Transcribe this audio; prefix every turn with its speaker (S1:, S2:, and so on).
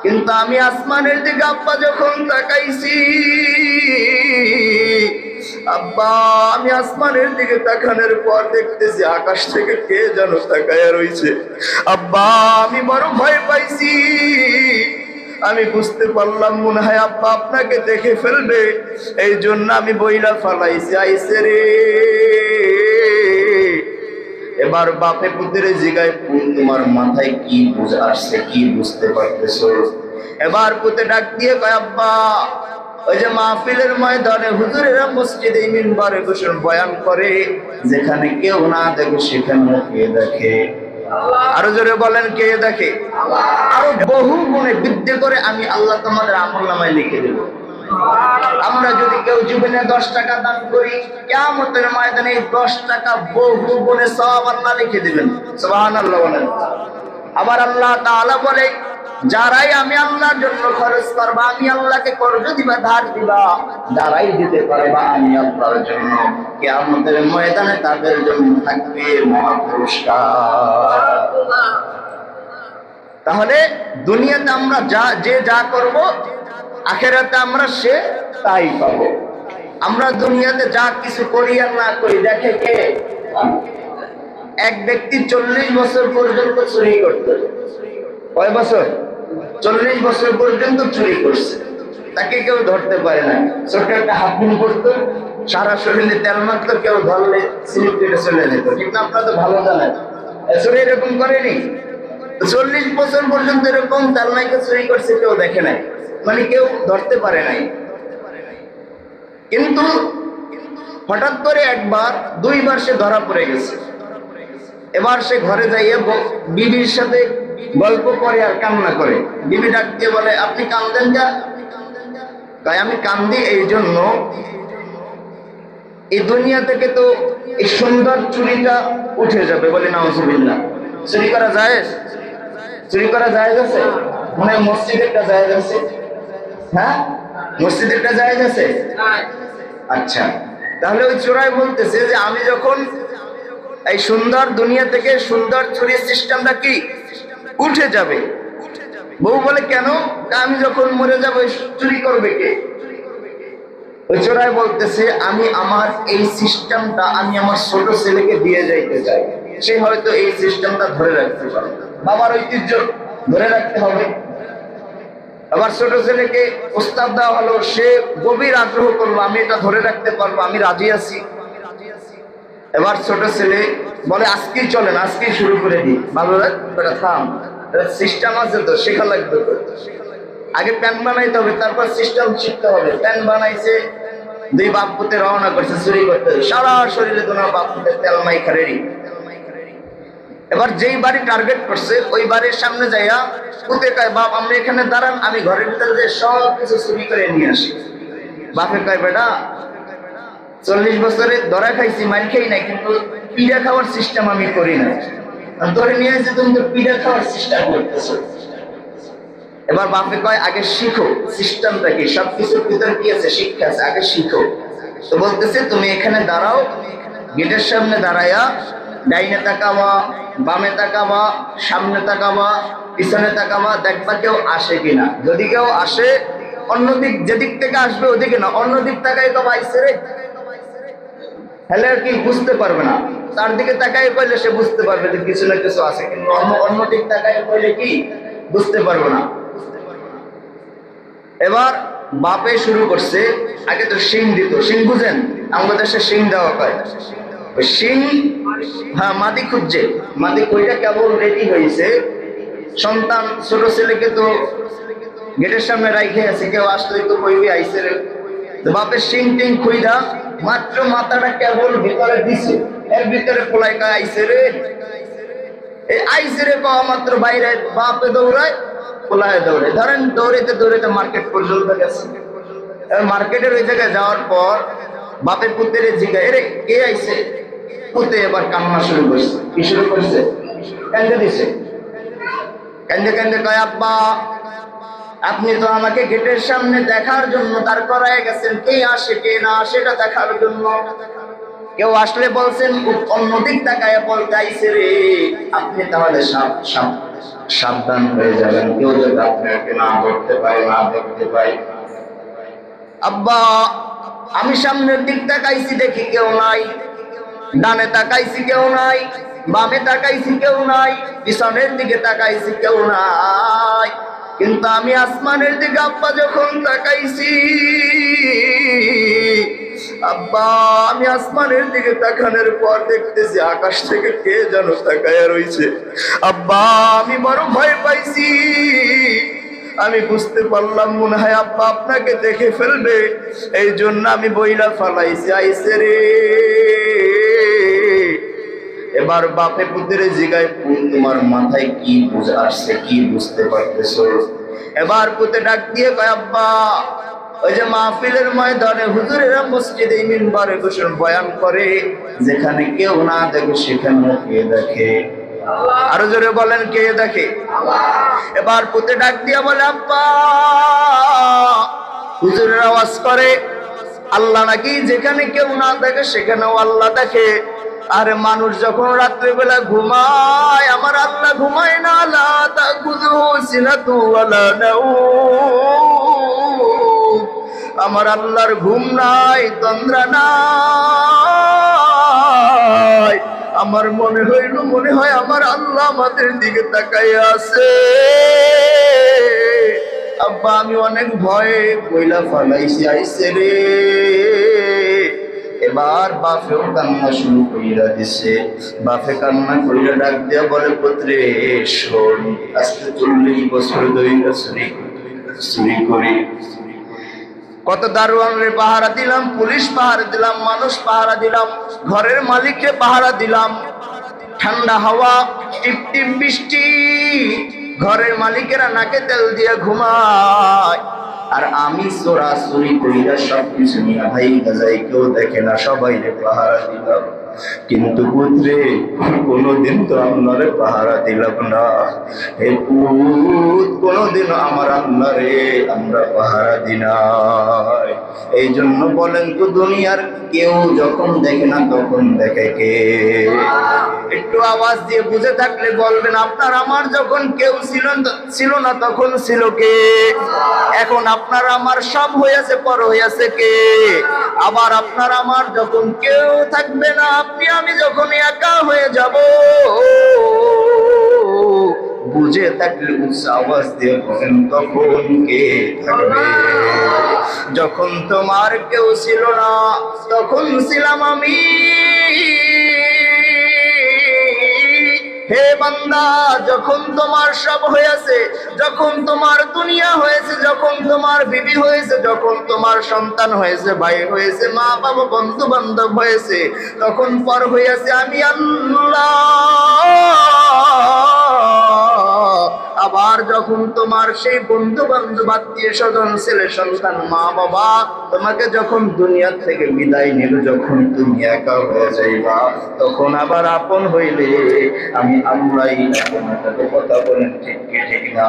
S1: কিন্তু আমি আসমানের দিকে আব্বা যখন তাকাইছি, আব্বা আমি আসমানের দিকে তাকানোর পর দেখতেছি আকাশ থেকে কে যেন তাকায়া রইছে। আব্বা আমি বড় ভয় পাইছি। আমি বুঝতে পারলাম মনে হয় আব্বা আপনাকে দেখে ফেলবে, এই জন্য আমি বইলা ফালাইছি আইসে রে। এবার বাপে পুত্রে জিগায়, তোমার মাথায় কি বুঝে আসছে, কি বুঝতে পারতেছো? এবার পুতে ডাক দিয়ে কয়, আব্বা ওই যে মাহফিলের ময়দানে হুজুরেরা মসজিদে মিম্বারে বসে বয়ান করে, যেখানে কেউ না দেখে সেখানে কে দেখে? আরো জোরে বলেন, কে দেখে? আরো বহু গুণে বৃদ্ধি করে আমি আল্লাহ তোমাদের আমলনামায় লিখে দেব। আমরা যদি কেউ জীবনে 10 টাকা দান করি, কিয়ামতের ময়দানে 10 টাকা বহু গুণে সওয়াব আল্লাহ লিখে দিবেন। সুবহানাল্লাহ বলেন। আবার আল্লাহ তাআলা বলে, যারাই আমি আল্লাহর জন্য খরচ করবা, আমি আল্লাহকে কর্জ দিবা, ধার দিবা, যারাই দিতে পারবা আমি আল্লাহর জন্য, কিয়ামতের ময়দানে তাদের জন্য থাকবে মহা পুরস্কার। তাহলে দুনিয়াতে আমরা যা করব, আখিরাতে আমরা সে তাই পাবো। আমরা দুনিয়াতে যা কিছু করি আর না করি দেখে কে? এক ব্যক্তি 40 বছর পর্যন্ত চুরি করতো। কয় বছর? 40 বছর পর্যন্ত চুরি করছে, তাকে কেউ ধরতে পারে না। ছোট একটা হাফিন করতো, সারা শরীরে তেল মাখতো, কেউ ধরলে স্লিপ কেটে চলে যেত। কিন্তু আপনারা তো ভালো জানেন চুরি এরকম করেনি। 40 বছর পর্যন্ত এরকম তেল মাইকে চুরি করছে, কেউ দেখে নাই, মানে কেউ ধরতে পারে নাই। কিন্তু হঠাৎ করে একবার, 2 বার সে ধরা পড়ে গেছে। এবার সে ঘরে যাইয়ে বিবির সাথে গল্প করে আর কান্না করে। বিবি ডাক দিয়ে বলে, আপনি কান্দেন না? তাই আমি কান্দি এই জন্য, এই দুনিয়া থেকে তো এই সুন্দর চুরিটা উঠে যাবে। বলে নাউজুবিল্লাহ। চুরি করা জায়েজ? চুরি করা জায়েজ আছে? মানে মসজিদেরটা জায়েজ আছে? হ্যাঁ, মসজিদেরটা জায়েজ আছে। আচ্ছা, তাহলে ওই চোরাই বলতেছে যে আমি যখন এই সুন্দর দুনিয়া থেকে সুন্দর চুরির সিস্টেমটা কি উঠে যাবে। বউ বলে, কেন? আমি যখন মরে যাবো চুরি করবে কে? ওই চোরাই বলতেছে, আমি আমার এই সিস্টেমটা আমি আমার ছোট ছেলেকে দিয়ে যাইতে চাই, সে হয়তো এই সিস্টেমটা ধরে রাখতে পারে। বাবার ঐতিহ্য ধরে রাখতে হবে। আবার ছোট ছেলেকে প্রস্তাব দেওয়া হলো, সে গভীর আগ্রহ করলো, আমি এটা ধরে রাখতে পারবো, আমি রাজি আছি। এবার ছোট ছেলে বলে, আজকেই চলেন, আজকেই শুরু করে দিই। ভালো রাখ, থাম, সিস্টেম আছে তো, শেখা লাগবে তো। আগে প্যান বানাইতে হবে, তারপর সিস্টেম শিখতে হবে। প্যান বানাইছে, 2 বাপ পুতে রওনা করছে চুরি করতে। সারা শরীরে তোমার বাপ পুতে তেল মাইখা রেডি। এবার যেই বাড়ি টার্গেট করছে, ওই বাড়ির সামনে যাইয়া পুতে কয়, বাপ আপনি এখানে দাঁড়ান, আমি ঘরের ভিতরে যে সব কিছু চুরি করে নিয়ে আসি। বাপে কয়, বেটা 40 বছরে ধরা খাইছি, মার খাই নাই, কিন্তু পিড়া খাওয়ার সিস্টেম আমি করি না। ধরে নিয়ে এসে তুমি তো পিড়া খাওয়ার সিস্টেম করতেছো। এবার বাপে কয়, আগে শিখো সিস্টেমটা কি, সবকিছুর ভিতরে কি আছে, শিক্ষা আছে, আগে শিখো। তো বলতেছে, তুমি এখানে দাঁড়াও, গেটের সামনে দাঁড়াইয়া ডাইনে তাকাবা, বামে তাকাবা, সামনে তাকাবা, পিছনে তাকাবা, দেখবা কেউ আসে কিনা। যদি কেউ আসে, অন্যদিক, যেদিক থেকে আসবে ওদিকে না, অন্যদিক তাকাই তো আইছে রে, হেলে কি বুঝতে পারবে না। তার দিকে তাকাই পাইলে সে বুঝতে পারবে যে কিছু না কিছু আছে, কিন্তু অন্য দিক তাকাই পাইলে কি বুঝতে পারবে না। এবার বাপে শুরু করছে, আগে তো শিং দিত। শিং বুঝেন? আমাদের দেশে শিং দেওয়া হয়। শিং, হ্যাঁ, মাদি খুঁজছে। মাদি কইটা কেবল রেডি হয়েছে, সন্তান ছোট ছেলেকে তো গেটের সামনে রাইখে আছে, কেউ আসলে তো কইবি আইসে রে। বাপের শিং টিং খুইদা মাত্র মাথাটা কেবল ভিতরে দিছে, এর ভিতরে পোলাইকা আইসে রে। এই আইসে রে পাওয়া মাত্র বাইরে বাপে দৌড়ায়, পোলায় দৌড়ে। ধরেন দৌড়াইতে দৌড়াইতে মার্কেট পর্যন্ত গেছে। মার্কেটের ওই জায়গায় যাওয়ার পর বাপের পুতের জিজ্ঞাসা, এরে কে আইছে? পুতে এবার কান্না শুরু করছে। কি শুরু করছে? কান্দে দিছে। কান্দে কান্দে কয়, আব্বা আপনি তো আমাকে গেটের সামনে দেখার জন্য দাঁড় করায় গেছেন, কে আসে কে না সেটা দেখার জন্য। কেউ আসলে বলছেন অন্যদিক তাকায় বলতে আইছে রে, আপনি তাহলে সাবধান হয়ে যাবেন, কেউ যদি আপনাকে না ধরতে পারে, না দেখতে পায়। আব্বা আমি সামনের দিক তাকাইছি, দেখি কেউ নাই, ডানে তাকাইছি কেউ নাই, বামে তাকাইছি কেউ নাই, পিছনের দিকে তাকাইছি কেউ নাই, কিন্তু আমি আসমানের দিকে আব্বা যখন তাকাইছি, আব্বা আমি আসমানের দিকে তাকানোর পর দেখতেছি আকাশ থেকে কে যেন তাকায়া রইছে। আব্বা আমি বড় ভয় পাইছি, আমি বুঝতে পারলাম মনে হয় আব্বা আপনাকে দেখে ফেলবে, এই জন্য আমি বইলা ফালাইছি আইসে রে। এবার বাপে পুত্রে জিগায়, তোমার মাথায় কি বুঝে আসছে, কি বুঝতে পারতেছো? এবার পুতে ডাক দিয়ে কয়, আব্বা ওই যে মাহফিলের ময়দানে হুজুরেরা মসজিদে মিম্বারে বসে বয়ান করে, যেখানে কেউ না দেখে সেখানে কে দেখে? আরো জোরে বলেন, কে দেখে? এবার পুতে ডাক দিয়ে বলে, আব্বা হুজুরের আওয়াজ করে আল্লাহ নাকি যেখানে কেউ না দেখে সেখানেও আল্লাহ দেখে। আরে মানুষ যখন রাত্রে বেলা ঘুমায়, আমার আল্লাহ ঘুমায় না, লা তাখুযুহু সিনাতু ওয়ালা নাওম, আমার আল্লাহর ঘুম নাই, তন্দ্রা নাই। আমার মনে হয় আমার আল্লাহ আমাদের দিকে তাকাইয়া আছে। আব্বা আমি অনেক ভয়ে কইলা ফালাইছি আইছে রে। এবার বাপেও কান্না শুরু কইরা দিছে। বাপে কান্না কইরা ডাক দিয়া বলে, পুত্রে শোন, আজকে 40 বছর ধরে চুরি করি, কত দারোয়ানরে পাহারা দিলাম, পুলিশ পাহারা দিলাম, মানুষ পাহারা দিলাম, ঘরের মালিককে পাহারা দিলাম, ঠান্ডা হাওয়া, টিপ টিপ বৃষ্টি, ঘরের মালিকেরা নাকে তেল দিয়ে ঘুমায়, আর আমি চোরাচুরি কইরা সবকিছু নিয়ে ভাই যাই, কেউ দেখে না, সবাইরে পাহারা দিলাম। কিন্তু পুত্রে কোনদিন তো আপনারে পাহারা দিলাম না। হে পুত, কোনদিন আমার আল্লাহরে আমরা পাহারা দিনাই। এই জন্য বলেন তো, দুনিয়ার কেউ যখন দেখে না তখন দেখে কে? একটু আওয়াজ দিয়ে বুঝে থাকলে বলবেন, আপনার আমার যখন কেউ ছিল না তখন ছিল কে? এখন আপনার আমার সব হয়েছে, পর হয়েছে কে? আবার আপনার আমার যখন কেউ থাকবে না, আপনি আমি যখন একা হয়ে যাব, বুঝে থাকলে উচ্চ আওয়াজ দিয়ে বলেন, তখন কে থাকবে? যখন তোমার কেউ ছিল না তখন ছিলাম আমি। হে বান্দা, যখন তোমার সব হয়েছে, যখন তোমার দুনিয়া হয়েছে, যখন তোমার বিবি হয়েছে, যখন তোমার সন্তান হয়েছে, ভাই হয়েছে, মা বাবা, বন্ধু বান্ধব হয়েছে, তখন পর হয়েছে আমি আল্লাহ। আবার যখন তোমার সেই বন্ধু বান্ধব, আত্মীয় স্বজন, ছেলে সন্তান, মা বাবা তোমাকে যখন দুনিয়া থেকে বিদায় নিল, যখন তুমি একা হয়ে যাইবা, তখন আবার আপন হইলে আমি আল্লাহই। কথা বলেন ঠিক কি ঠিক না?